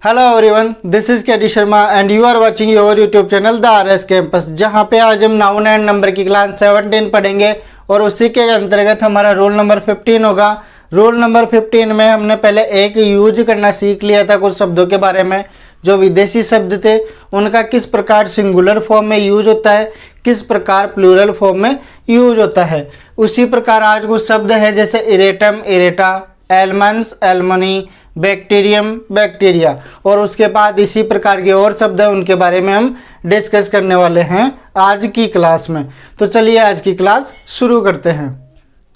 Hello everyone, this is K D Sharma and you are watching your YouTube channel the RS campus, जहां पे आज हम noun and number की class 17 पढ़ेंगे और उसी के अंतर्गत हमारा रोल नंबर 15 होगा। रोल नंबर 15 में हमने पहले एक यूज करना सीख लिया था कुछ शब्दों के बारे में। जो विदेशी शब्द थे उनका किस प्रकार सिंगुलर फॉर्म में यूज होता है, किस प्रकार प्लूरल फॉर्म में यूज होता है। उसी प्रकार आज कुछ शब्द हैं जैसे इरेटम, इरेटा, एलमंस, एलमनी, बैक्टीरियम, बैक्टीरिया, और उसके बाद इसी प्रकार के और शब्द हैं उनके बारे में हम डिस्कस करने वाले हैं आज की क्लास में। तो चलिए आज की क्लास शुरू करते हैं।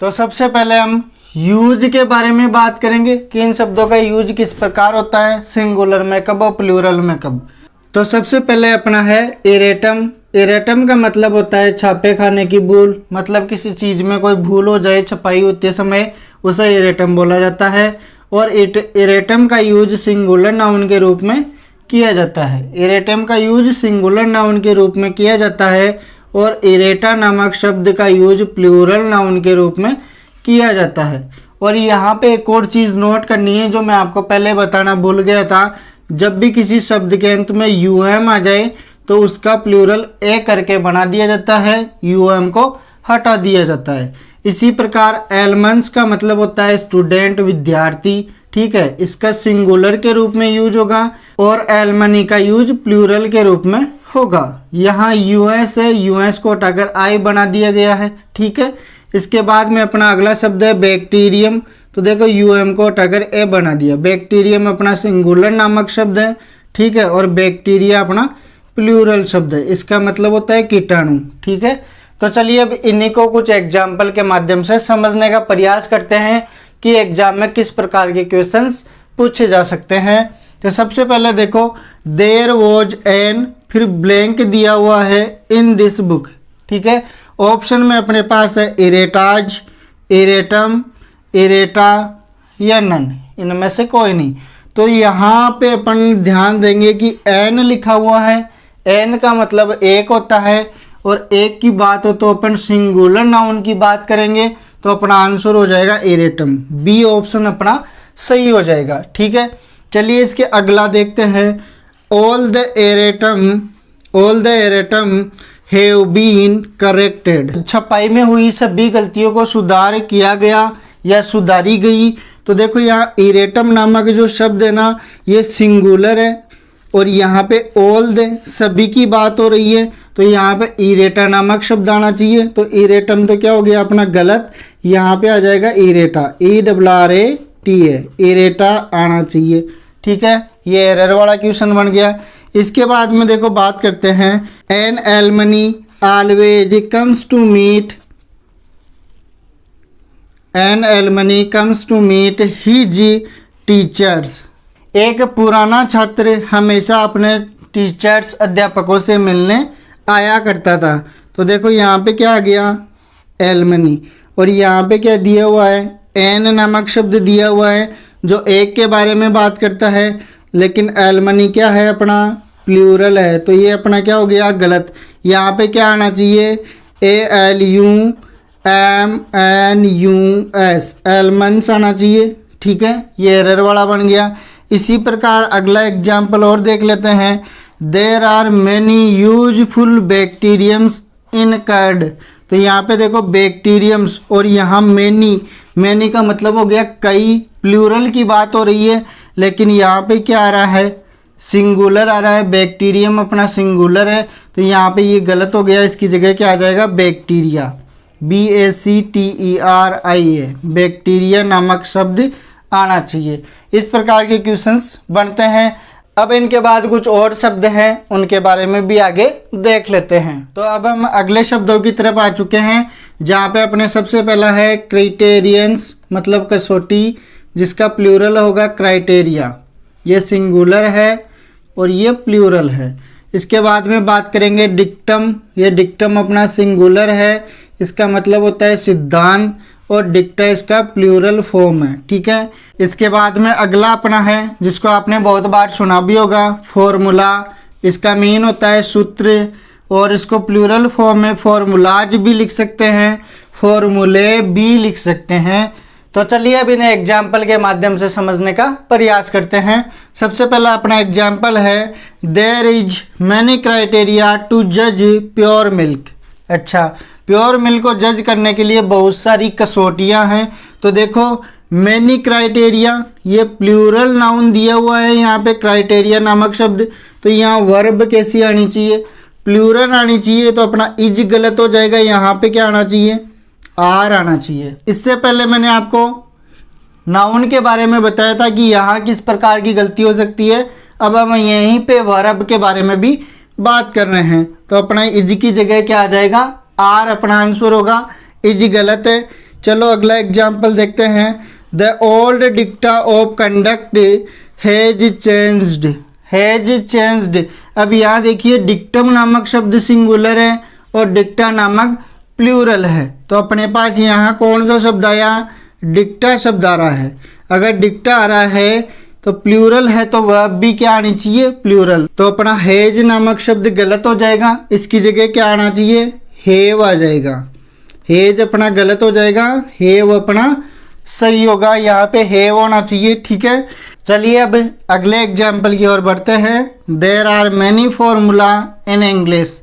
तो सबसे पहले हम यूज के बारे में बात करेंगे कि इन शब्दों का यूज किस प्रकार होता है, सिंगुलर में कब और प्लूरल में कब। तो सबसे पहले अपना है इरेटम। इरेटम का मतलब होता है छापे खाने की भूल, मतलब किसी चीज़ में कोई भूल हो जाए छपाई होते समय उसे इरेटम बोला जाता है। और इरेटम का यूज सिंगुलर नाउन के रूप में किया जाता है। इरेटम का यूज सिंगुलर नाउन के रूप में किया जाता है और इरेटा नामक शब्द का यूज प्लूरल नाउन के रूप में किया जाता है। और यहाँ पे एक और चीज़ नोट करनी है जो मैं आपको पहले बताना भूल गया था। जब भी किसी शब्द के अंत में यूएम आ जाए तो उसका प्लूरल ए करके बना दिया जाता है, यूएम को हटा दिया जाता है। इसी प्रकार एलमंस का मतलब होता है स्टूडेंट, विद्यार्थी, ठीक है, इसका सिंगुलर के रूप में यूज होगा और एलमनी का यूज प्लूरल के रूप में होगा। यहाँ यूएस है, यूएस को हटाकर आई बना दिया गया है, ठीक है। इसके बाद में अपना अगला शब्द है बैक्टीरियम। तो देखो यूएम को हटाकर ए बना दिया। बैक्टीरियम अपना सिंगुलर नामक शब्द है, ठीक है, और बैक्टीरिया अपना प्लूरल शब्द है। इसका मतलब होता है कीटाणु, ठीक है। तो चलिए अब इन्हीं को कुछ एग्जाम्पल के माध्यम से समझने का प्रयास करते हैं कि एग्जाम में किस प्रकार के क्वेश्चंस पूछे जा सकते हैं। तो सबसे पहले देखो, देयर वॉज एन, फिर ब्लैंक दिया हुआ है इन दिस बुक, ठीक है। ऑप्शन में अपने पास है इरेटाज, इरेटम, इरेटा या नन, इनमें से कोई नहीं। तो यहाँ पे अपन ध्यान देंगे कि एन लिखा हुआ है। एन का मतलब एक होता है और एक की बात हो तो अपन सिंगुलर नाउन की बात करेंगे, तो अपना आंसर हो जाएगा इरेटम। बी ऑप्शन अपना सही हो जाएगा, ठीक है। चलिए इसके अगला देखते हैं। All the erratum have been corrected. छपाई में हुई सभी गलतियों को सुधार किया गया या सुधारी गई। तो देखो यहाँ इरेटम नामक जो शब्द है ना, ये सिंगुलर है और यहाँ पे ऑल द सभी की बात हो रही है, तो यहाँ पे इरेटा नामक शब्द आना चाहिए। तो इरेटम तो क्या हो गया अपना गलत, यहाँ पे आ जाएगा इरेटा, ERRATA, इरेटा आना चाहिए, ठीक है। ये एरर वाला क्वेश्चन बन गया। इसके बाद में देखो बात करते हैं, an alumni always comes to meet, an alumni comes to meet his teachers. एक पुराना छात्र हमेशा अपने टीचर्स, अध्यापकों से मिलने आया करता था। तो देखो यहाँ पे क्या आ गया, एलमनी, और यहाँ पे क्या दिया हुआ है, एन नामक शब्द दिया हुआ है जो एक के बारे में बात करता है, लेकिन एलमनी क्या है अपना प्लूरल है, तो ये अपना क्या हो गया गलत। यहाँ पे क्या आना चाहिए, ALUMNUS, एलमंस आना चाहिए, ठीक है। ये एरर वाला बन गया। इसी प्रकार अगला एग्जाम्पल और देख लेते हैं। There are many useful bacteriums in curd. तो यहाँ पे देखो बैक्टीरियम्स और यहाँ मैनी, मैनी का मतलब हो गया कई, प्लूरल की बात हो रही है, लेकिन यहाँ पे क्या आ रहा है, सिंगुलर आ रहा है। बैक्टीरियम अपना सिंगुलर है, तो यहाँ पे ये गलत हो गया। इसकी जगह क्या आ जाएगा, बैक्टीरिया, BACTERIA, बैक्टीरिया नामक शब्द आना चाहिए। इस प्रकार के क्वेश्चंस बनते हैं। अब इनके बाद कुछ और शब्द हैं उनके बारे में भी आगे देख लेते हैं। तो अब हम अगले शब्दों की तरफ आ चुके हैं, जहाँ पे अपने सबसे पहला है क्राइटेरियंस, मतलब कसौटी, जिसका प्लूरल होगा क्राइटेरिया। ये सिंगुलर है और ये प्लूरल है। इसके बाद में बात करेंगे डिक्टम। ये डिक्टम अपना सिंगुलर है, इसका मतलब होता है सिद्धांत, और डिक्टा इसका प्लूरल फॉर्म है, ठीक है। इसके बाद में अगला अपना है जिसको आपने बहुत बार सुना भी होगा, फॉर्मूला। इसका मीन होता है सूत्र, और इसको प्लूरल फॉर्म में फॉर्मूलाज भी लिख सकते हैं, फॉर्मूले भी लिख सकते हैं। तो चलिए अब इन्हें एग्जाम्पल के माध्यम से समझने का प्रयास करते हैं। सबसे पहला अपना एग्जाम्पल है, there is many criteria to जज प्योर मिल्क। अच्छा, प्योर मिल्क को जज करने के लिए बहुत सारी कसौटियां हैं। तो देखो मैनी क्राइटेरिया, ये प्लूरल नाउन दिया हुआ है यहाँ पे क्राइटेरिया नामक शब्द, तो यहाँ वर्ब कैसी आनी चाहिए, प्लूरल आनी चाहिए। तो अपना इज गलत हो जाएगा, यहाँ पे क्या आना चाहिए, आर आना चाहिए। इससे पहले मैंने आपको नाउन के बारे में बताया था कि यहाँ किस प्रकार की गलती हो सकती है। अब हम यहीं पे वर्ब के बारे में भी बात कर रहे हैं। तो अपना इज की जगह क्या आ जाएगा, आर अपना आंसर होगा, इज गलत है। चलो अगला एग्जाम्पल देखते हैं, the old dicta of conduct has changed. Has changed, अब यहाँ देखिए डिक्टम नामक शब्द सिंगुलर है और डिक्टा नामक प्लूरल है। तो अपने पास यहाँ कौन सा शब्द आया, डिक्टा शब्द आ रहा है। अगर डिक्टा आ रहा है तो प्लूरल है तो वह भी क्या आनी चाहिए, प्लूरल। तो अपना हैज नामक शब्द गलत हो जाएगा, इसकी जगह क्या आना चाहिए, हैव आ जाएगा। हैज अपना गलत हो जाएगा, हैव अपना सही होगा, यहाँ पे हैव होना चाहिए। ठीक है, चलिए अब अगले एग्जाम्पल की ओर बढ़ते हैं। There are many formula in English.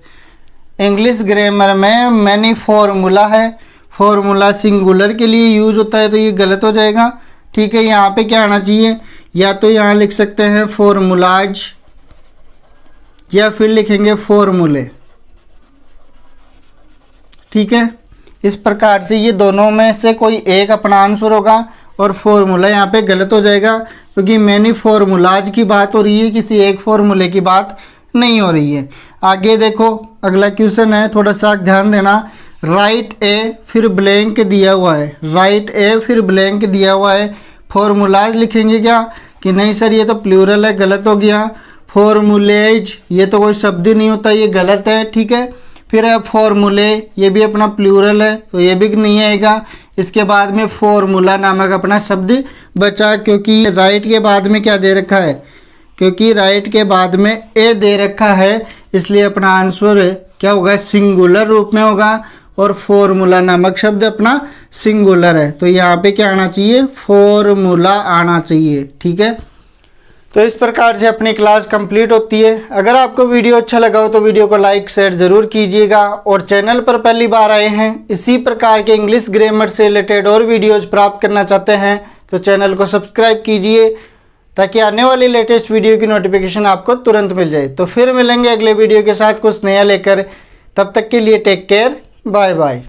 English grammar में मैनी फॉर्मूला है, फॉर्मूला सिंगुलर के लिए यूज होता है, तो ये गलत हो जाएगा। ठीक है, यहाँ पे क्या आना चाहिए, या तो यहाँ लिख सकते हैं फॉर्मूलाज या फिर लिखेंगे फॉर्मूले। ठीक है, इस प्रकार से ये दोनों में से कोई एक अपना आंसर होगा और फॉर्मूला यहाँ पे गलत हो जाएगा, क्योंकि मैनी फॉर्मूलाज की बात हो रही है, किसी एक फॉर्मूले की बात नहीं हो रही है। आगे देखो अगला क्वेश्चन है, थोड़ा सा ध्यान देना। राइट ए फिर ब्लैंक दिया हुआ है, राइट ए फिर ब्लैंक दिया हुआ है, फॉर्मूलाज लिखेंगे क्या कि नहीं सर ये तो प्लूरल है, गलत हो गया। फॉर्मूलेज, ये तो कोई शब्द ही नहीं होता, ये गलत है। ठीक है, फिर है फॉर्मूले, ये भी अपना प्लूरल है तो ये भी नहीं आएगा। इसके बाद में फॉर्मूला नामक अपना शब्द बचा, क्योंकि राइट के बाद में क्या दे रखा है, क्योंकि राइट के बाद में ए दे रखा है, इसलिए अपना आंसर क्या होगा, सिंगुलर रूप में होगा और फॉर्मूला नामक शब्द अपना सिंगुलर है, तो यहाँ पे क्या आना चाहिए, फॉर्मूला आना चाहिए। ठीक है, तो इस प्रकार से अपनी क्लास कंप्लीट होती है। अगर आपको वीडियो अच्छा लगा हो तो वीडियो को लाइक शेयर ज़रूर कीजिएगा, और चैनल पर पहली बार आए हैं, इसी प्रकार के इंग्लिश ग्रामर से रिलेटेड और वीडियोज़ प्राप्त करना चाहते हैं तो चैनल को सब्सक्राइब कीजिए, ताकि आने वाली लेटेस्ट वीडियो की नोटिफिकेशन आपको तुरंत मिल जाए। तो फिर मिलेंगे अगले वीडियो के साथ कुछ नया लेकर, तब तक के लिए टेक केयर, बाय बाय।